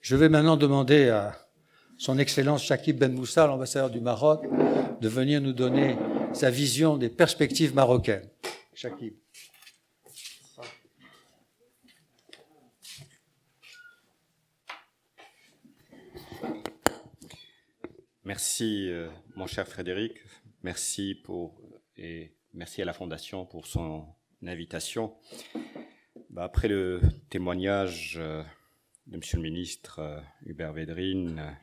Je vais maintenant demander à son Excellence Chakib Ben Moussa, l'ambassadeur du Maroc, de venir nous donner sa vision des perspectives marocaines. Chakib. Merci, mon cher Frédéric. Merci à la Fondation pour son invitation. Après le témoignage de Monsieur le ministre Hubert Védrine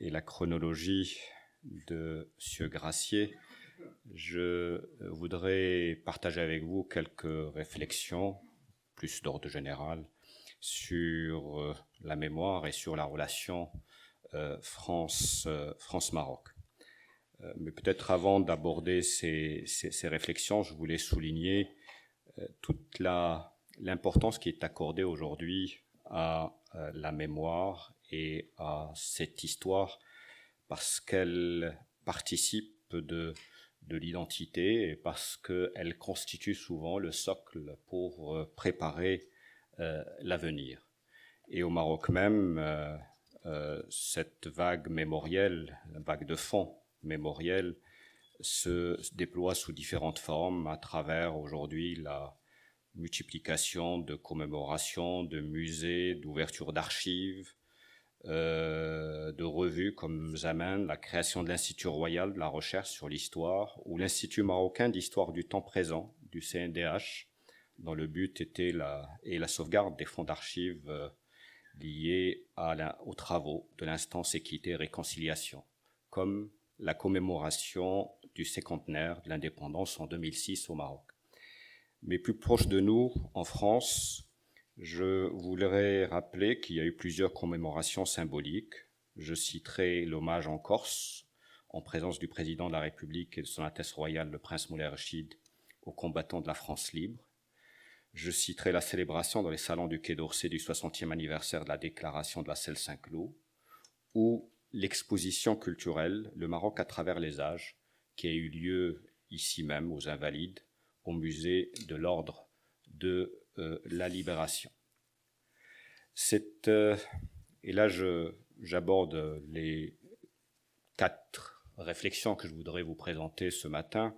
et la chronologie de Monsieur Gracier, je voudrais partager avec vous quelques réflexions, plus d'ordre général, sur la mémoire et sur la relation France-Maroc. Mais peut-être avant d'aborder ces réflexions, je voulais souligner toute l'importance qui est accordée aujourd'hui à la mémoire et à cette histoire, parce qu'elle participe de l'identité et parce qu'elle constitue souvent le socle pour préparer l'avenir. Et au Maroc même, cette vague mémorielle, la vague de fond mémorielle, se déploie sous différentes formes à travers aujourd'hui la multiplication de commémorations, de musées, d'ouvertures d'archives, de revues comme Zaman, la création de l'Institut royal de la recherche sur l'histoire ou l'Institut marocain d'histoire du temps présent du CNDH, dont le but était la sauvegarde des fonds d'archives liés aux travaux de l'instance équité et réconciliation, comme la commémoration du cinquantenaire de l'indépendance en 2006 au Maroc. Mais plus proche de nous, en France, je voudrais rappeler qu'il y a eu plusieurs commémorations symboliques. Je citerai l'hommage en Corse, en présence du président de la République et de son Altesse royale, le prince Moulay Rachid, aux combattants de la France libre. Je citerai la célébration dans les salons du Quai d'Orsay du 60e anniversaire de la déclaration de la Celle-Saint-Cloud, ou l'exposition culturelle « Le Maroc à travers les âges » qui a eu lieu ici même, aux Invalides, au musée de l'Ordre de la Libération. Et là, j'aborde les 4 réflexions que je voudrais vous présenter ce matin.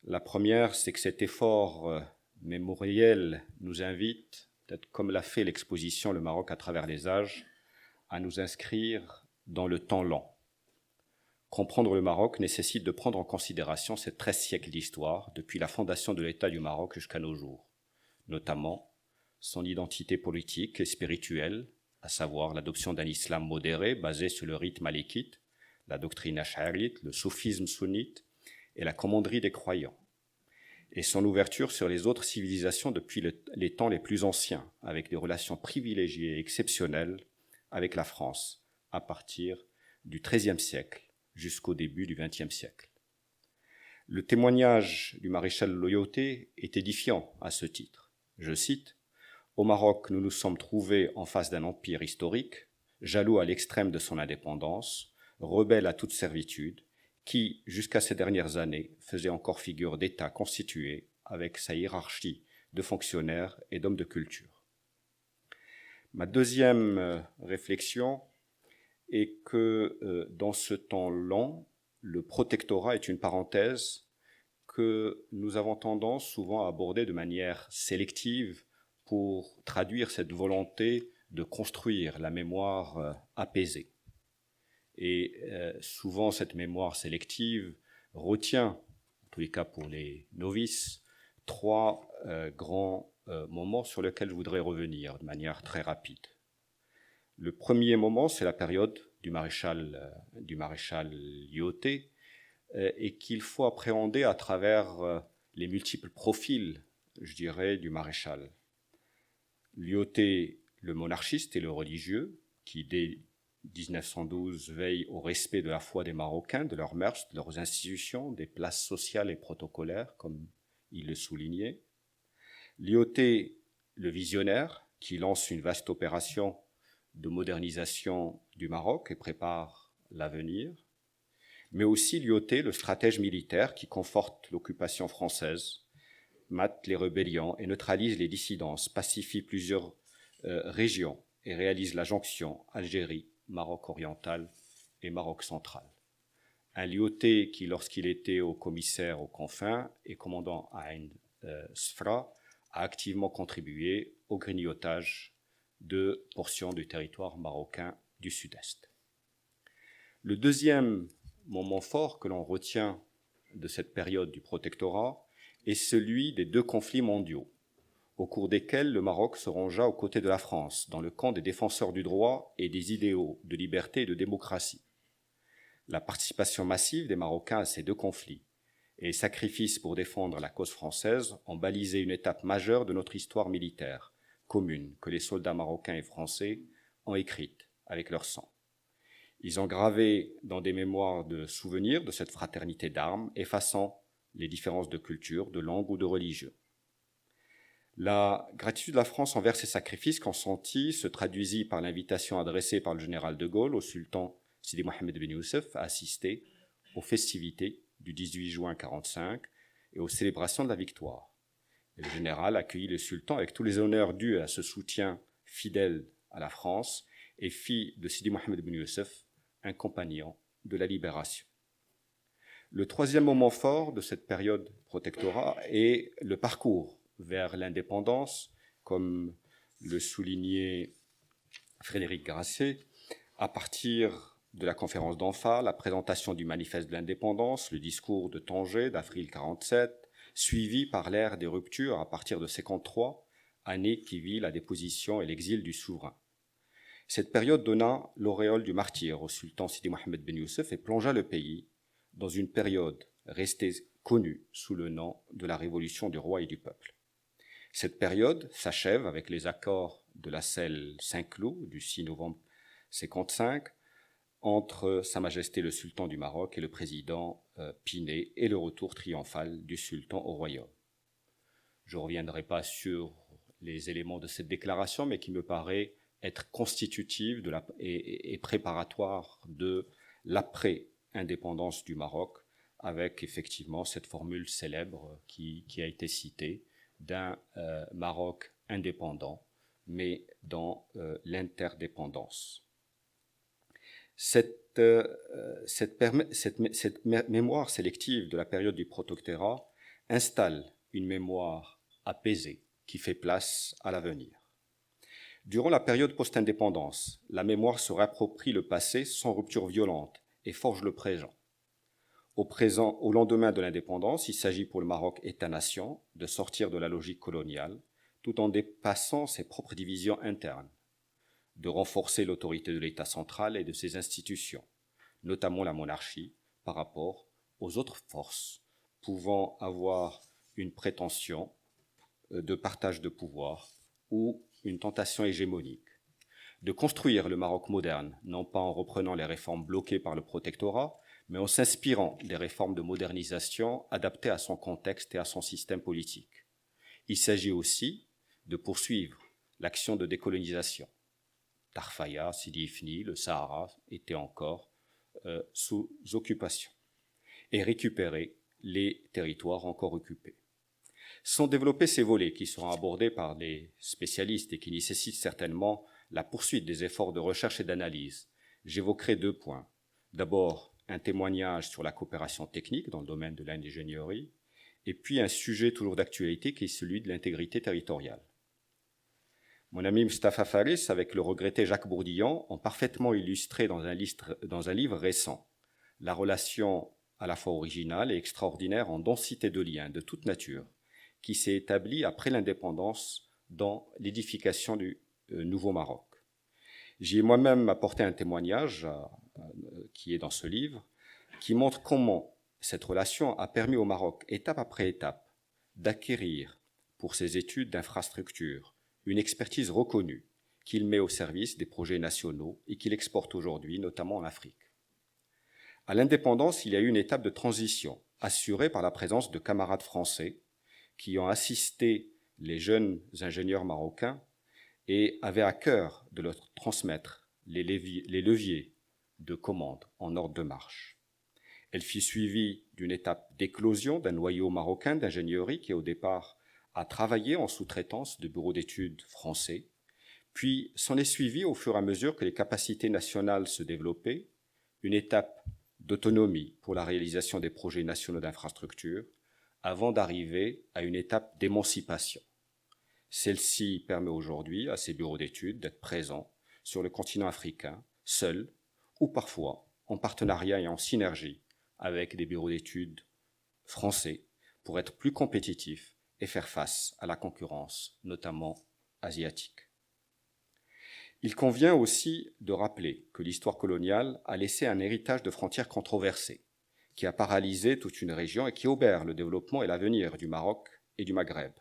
La première, c'est que cet effort mémoriel nous invite, peut-être comme l'a fait l'exposition « Le Maroc à travers les âges », à nous inscrire dans le temps lent. Comprendre le Maroc nécessite de prendre en considération ces 13 siècles d'histoire, depuis la fondation de l'État du Maroc jusqu'à nos jours, notamment son identité politique et spirituelle, à savoir l'adoption d'un islam modéré basé sur le rite malékite, la doctrine ash'arite, le soufisme sunnite et la commanderie des croyants, et son ouverture sur les autres civilisations depuis les temps les plus anciens, avec des relations privilégiées et exceptionnelles avec la France, à partir du XIIIe siècle jusqu'au début du XXe siècle. Le témoignage du maréchal Loyauté est édifiant à ce titre. Je cite, « Au Maroc, nous nous sommes trouvés en face d'un empire historique, jaloux à l'extrême de son indépendance, rebelle à toute servitude, qui, jusqu'à ces dernières années, faisait encore figure d'État constitué avec sa hiérarchie de fonctionnaires et d'hommes de culture. » Ma deuxième réflexion est que dans ce temps lent, le protectorat est une parenthèse que nous avons tendance souvent à aborder de manière sélective pour traduire cette volonté de construire la mémoire apaisée. Et souvent, cette mémoire sélective retient, en tous les cas pour les novices, 3 grands moments sur lesquels je voudrais revenir de manière très rapide. Le premier moment, c'est la période du maréchal Lyautey, et qu'il faut appréhender à travers les multiples profils, je dirais, du maréchal. Lyautey, le monarchiste et le religieux, qui dès 1912 veille au respect de la foi des Marocains, de leurs mœurs, de leurs institutions, des places sociales et protocolaires, comme il le soulignait. Lyautey, le visionnaire, qui lance une vaste opération de modernisation du Maroc et prépare l'avenir, mais aussi Lyautey, le stratège militaire qui conforte l'occupation française, mate les rébellions et neutralise les dissidences, pacifie plusieurs régions et réalise la jonction Algérie, Maroc oriental et Maroc central. Un lieutenant qui, lorsqu'il était au commissaire aux confins et commandant à Ain Sfra, a activement contribué au grignotage de portions du territoire marocain du sud-est. Le deuxième moment fort que l'on retient de cette période du protectorat est celui des deux conflits mondiaux, au cours desquels le Maroc se rangea aux côtés de la France, dans le camp des défenseurs du droit et des idéaux de liberté et de démocratie. La participation massive des Marocains à ces deux conflits et les sacrifices pour défendre la cause française ont balisé une étape majeure de notre histoire militaire commune que les soldats marocains et français ont écrite avec leur sang. Ils ont gravé dans des mémoires de souvenirs de cette fraternité d'armes, effaçant les différences de culture, de langue ou de religion. La gratitude de la France envers ces sacrifices consentis se traduisit par l'invitation adressée par le général de Gaulle au sultan Sidi Mohamed Ben Youssef à assister aux festivités du 18 juin 1945 et aux célébrations de la victoire. Et le général accueillit le sultan avec tous les honneurs dus à ce soutien fidèle à la France et fit de Sidi Mohamed Ben Youssef un compagnon de la libération. Le troisième moment fort de cette période protectorat est le parcours vers l'indépendance, comme le soulignait Frédéric Grasset, à partir de la conférence d'Anfa, la présentation du manifeste de l'indépendance, le discours de Tanger d'avril 1947, suivi par l'ère des ruptures à partir de 1953, année qui vit la déposition et l'exil du souverain. Cette période donna l'auréole du martyr au sultan Sidi Mohamed Ben Youssef et plongea le pays dans une période restée connue sous le nom de la révolution du roi et du peuple. Cette période s'achève avec les accords de la Selle Saint-Cloud du 6 novembre 1955 entre Sa Majesté le Sultan du Maroc et le président Pinet et le retour triomphal du sultan au royaume. Je ne reviendrai pas sur les éléments de cette déclaration, mais qui me paraît être constitutive et préparatoire de l'après-indépendance du Maroc, avec effectivement cette formule célèbre qui a été citée d'un Maroc indépendant, mais dans l'interdépendance. Cette mémoire sélective de la période du protectorat installe une mémoire apaisée qui fait place à l'avenir. Durant la période post-indépendance, la mémoire se réapproprie le passé sans rupture violente et forge le présent. Au lendemain de l'indépendance, il s'agit pour le Maroc État-nation de sortir de la logique coloniale tout en dépassant ses propres divisions internes, de renforcer l'autorité de l'État central et de ses institutions, notamment la monarchie, par rapport aux autres forces pouvant avoir une prétention de partage de pouvoir ou une tentation hégémonique, de construire le Maroc moderne, non pas en reprenant les réformes bloquées par le protectorat, mais en s'inspirant des réformes de modernisation adaptées à son contexte et à son système politique. Il s'agit aussi de poursuivre l'action de décolonisation. Tarfaya, Sidi Ifni, le Sahara étaient encore sous occupation, et récupérer les territoires encore occupés. Sans développer ces volets qui seront abordés par les spécialistes et qui nécessitent certainement la poursuite des efforts de recherche et d'analyse, j'évoquerai deux points. D'abord, un témoignage sur la coopération technique dans le domaine de l'ingénierie, et puis un sujet toujours d'actualité qui est celui de l'intégrité territoriale. Mon ami Mustapha Faris, avec le regretté Jacques Bourdillon, ont parfaitement illustré dans un livre récent la relation à la fois originale et extraordinaire en densité de liens de toute nature qui s'est établie après l'indépendance dans l'édification du Nouveau Maroc. J'y ai moi-même apporté un témoignage qui est dans ce livre, qui montre comment cette relation a permis au Maroc, étape après étape, d'acquérir pour ses études d'infrastructures une expertise reconnue qu'il met au service des projets nationaux et qu'il exporte aujourd'hui, notamment en Afrique. À l'indépendance, il y a eu une étape de transition assurée par la présence de camarades français qui ont assisté les jeunes ingénieurs marocains et avaient à cœur de leur transmettre les leviers de commande en ordre de marche. Elle fut suivie d'une étape d'éclosion d'un noyau marocain d'ingénierie qui, au départ, a travaillé en sous-traitance de bureaux d'études français, Puis s'en est suivi, au fur et à mesure que les capacités nationales se développaient, une étape d'autonomie pour la réalisation des projets nationaux d'infrastructure, avant d'arriver à une étape d'émancipation. Celle-ci permet aujourd'hui à ces bureaux d'études d'être présents sur le continent africain, seuls ou parfois en partenariat et en synergie avec des bureaux d'études français pour être plus compétitifs et faire face à la concurrence, notamment asiatique. Il convient aussi de rappeler que l'histoire coloniale a laissé un héritage de frontières controversées, qui a paralysé toute une région et qui obère le développement et l'avenir du Maroc et du Maghreb.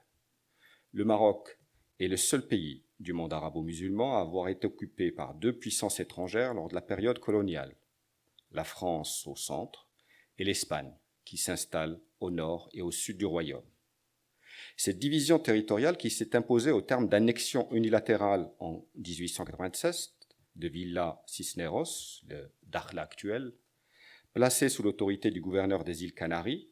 Le Maroc est le seul pays du monde arabo-musulman à avoir été occupé par deux puissances étrangères lors de la période coloniale, la France au centre et l'Espagne, qui s'installe au nord et au sud du royaume. Cette division territoriale qui s'est imposée au terme d'annexion unilatérale en 1896 de Villa Cisneros, le Dakhla actuel, placée sous l'autorité du gouverneur des îles Canaries,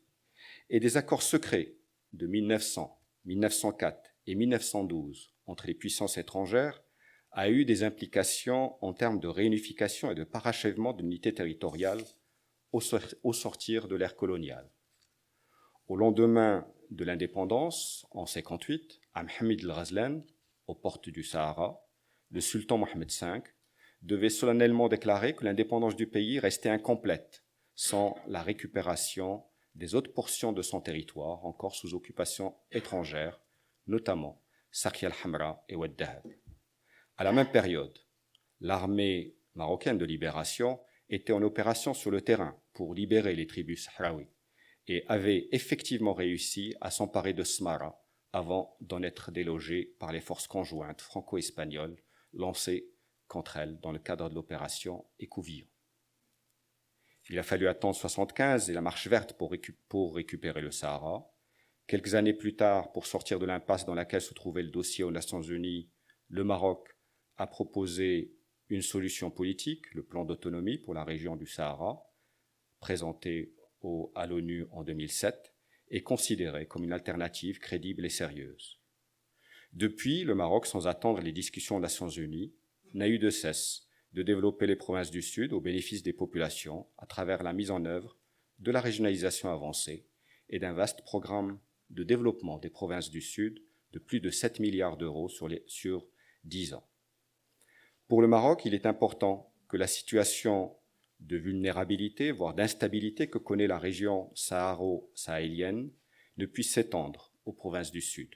et des accords secrets de 1900, 1904 et 1912 entre les puissances étrangères a eu des implications en termes de réunification et de parachèvement de l'unité territoriale au sortir de l'ère coloniale. Au lendemain de l'indépendance, en 1958, à Mohamed el-Ghazlan, aux portes du Sahara, le sultan Mohamed V devait solennellement déclarer que l'indépendance du pays restait incomplète sans la récupération des autres portions de son territoire encore sous occupation étrangère, notamment Sakia al-Hamra et Oued Dahab. À la même période, l'armée marocaine de libération était en opération sur le terrain pour libérer les tribus sahraouis et avait effectivement réussi à s'emparer de Smara avant d'en être délogée par les forces conjointes franco-espagnoles lancées contre elles dans le cadre de l'opération Écouvillon. Il a fallu attendre 1975 et la marche verte pour récupérer le Sahara. Quelques années plus tard, pour sortir de l'impasse dans laquelle se trouvait le dossier aux Nations Unies, le Maroc a proposé une solution politique, le plan d'autonomie pour la région du Sahara, présenté à l'ONU en 2007, et considéré comme une alternative crédible et sérieuse. Depuis, le Maroc, sans attendre les discussions aux Nations Unies, n'a eu de cesse de développer les provinces du Sud au bénéfice des populations à travers la mise en œuvre de la régionalisation avancée et d'un vaste programme de développement des provinces du Sud de plus de 7 milliards d'euros sur 10 ans. Pour le Maroc, il est important que la situation de vulnérabilité, voire d'instabilité que connaît la région saharo-sahélienne ne puisse s'étendre aux provinces du Sud.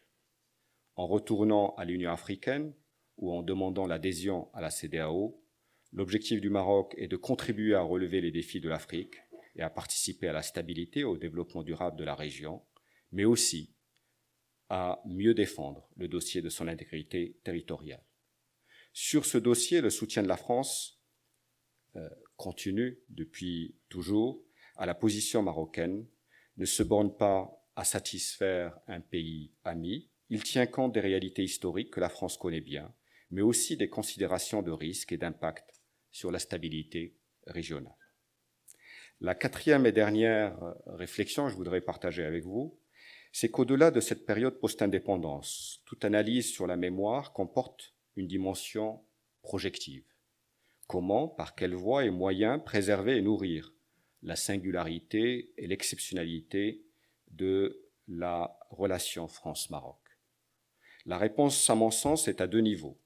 En retournant à l'Union africaine ou en demandant l'adhésion à la CEDEAO, l'objectif du Maroc est de contribuer à relever les défis de l'Afrique et à participer à la stabilité et au développement durable de la région, mais aussi à mieux défendre le dossier de son intégrité territoriale. Sur ce dossier, le soutien de la France continue depuis toujours à la position marocaine, ne se borne pas à satisfaire un pays ami, il tient compte des réalités historiques que la France connaît bien, mais aussi des considérations de risque et d'impact sur la stabilité régionale. La quatrième et dernière réflexion que je voudrais partager avec vous, c'est qu'au-delà de cette période post-indépendance, toute analyse sur la mémoire comporte une dimension projective. Comment, par quelles voies et moyens préserver et nourrir la singularité et l'exceptionnalité de la relation France-Maroc? La réponse, à mon sens, est à deux niveaux.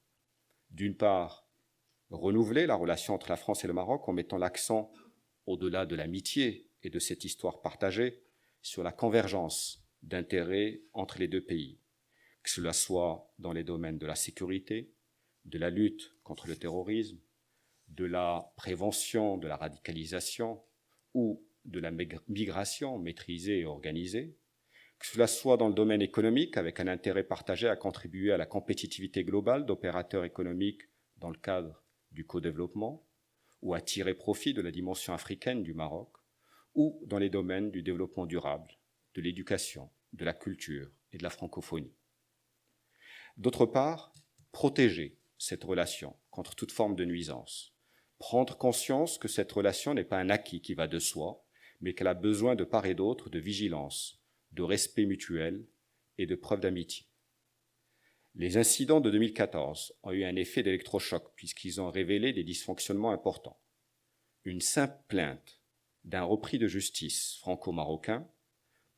D'une part, renouveler la relation entre la France et le Maroc en mettant l'accent, au-delà de l'amitié et de cette histoire partagée, sur la convergence d'intérêts entre les deux pays, que cela soit dans les domaines de la sécurité, de la lutte contre le terrorisme, de la prévention de la radicalisation ou de la migration maîtrisée et organisée, que cela soit dans le domaine économique avec un intérêt partagé à contribuer à la compétitivité globale d'opérateurs économiques dans le cadre du co-développement, ou à tirer profit de la dimension africaine du Maroc, ou dans les domaines du développement durable, de l'éducation, de la culture et de la francophonie. D'autre part, protéger cette relation contre toute forme de nuisance, prendre conscience que cette relation n'est pas un acquis qui va de soi, mais qu'elle a besoin de part et d'autre de vigilance, de respect mutuel et de preuve d'amitié. Les incidents de 2014 ont eu un effet d'électrochoc puisqu'ils ont révélé des dysfonctionnements importants. Une simple plainte d'un repris de justice franco-marocain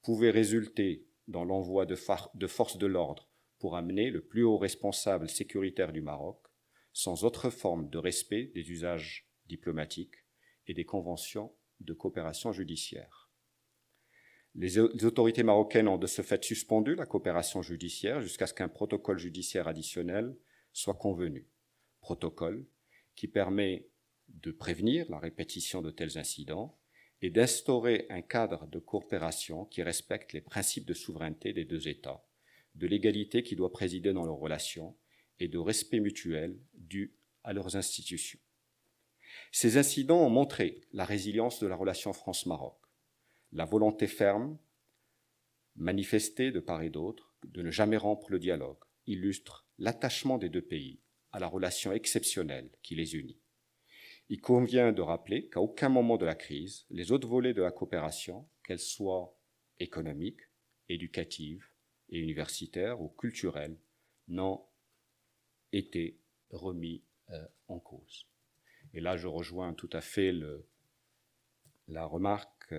pouvait résulter dans l'envoi de forces de l'ordre pour amener le plus haut responsable sécuritaire du Maroc, sans autre forme de respect des usages diplomatiques et des conventions de coopération judiciaire. Les autorités marocaines ont de ce fait suspendu la coopération judiciaire jusqu'à ce qu'un protocole judiciaire additionnel soit convenu. Protocole qui permet de prévenir la répétition de tels incidents et d'instaurer un cadre de coopération qui respecte les principes de souveraineté des deux États, de l'égalité qui doit présider dans leurs relations et de respect mutuel dû à leurs institutions. Ces incidents ont montré la résilience de la relation France-Maroc, la volonté ferme, manifestée de part et d'autre, de ne jamais rompre le dialogue, illustre l'attachement des deux pays à la relation exceptionnelle qui les unit. Il convient de rappeler qu'à aucun moment de la crise, les autres volets de la coopération, qu'elles soient économiques, éducatives et universitaires ou culturelles, n'ont été remis en cause. Et là, je rejoins tout à fait la remarque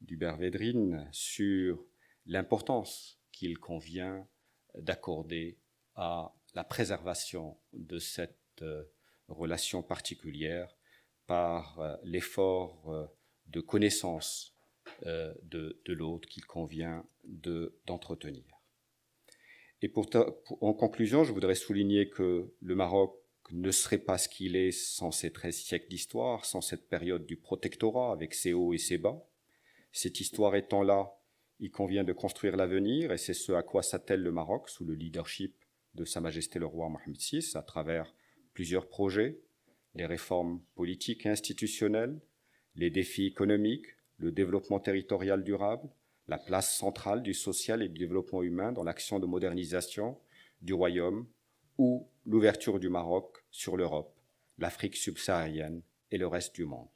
d'Hubert Védrine sur l'importance qu'il convient d'accorder à la préservation de cette relation particulière par l'effort de connaissance de l'autre qu'il convient d'entretenir. Et en conclusion, je voudrais souligner que le Maroc ne serait pas ce qu'il est sans ces 13 siècles d'histoire, sans cette période du protectorat avec ses hauts et ses bas. Cette histoire étant là, il convient de construire l'avenir et c'est ce à quoi s'attelle le Maroc sous le leadership de Sa Majesté le roi Mohamed VI à travers plusieurs projets, les réformes politiques et institutionnelles, les défis économiques, le développement territorial durable, la place centrale du social et du développement humain dans l'action de modernisation du royaume ou l'ouverture du Maroc sur l'Europe, l'Afrique subsaharienne et le reste du monde.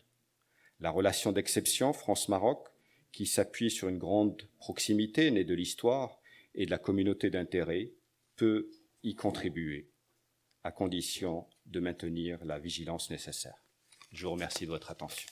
La relation d'exception France-Maroc, qui s'appuie sur une grande proximité née de l'histoire et de la communauté d'intérêts, peut y contribuer, à condition de maintenir la vigilance nécessaire. Je vous remercie de votre attention.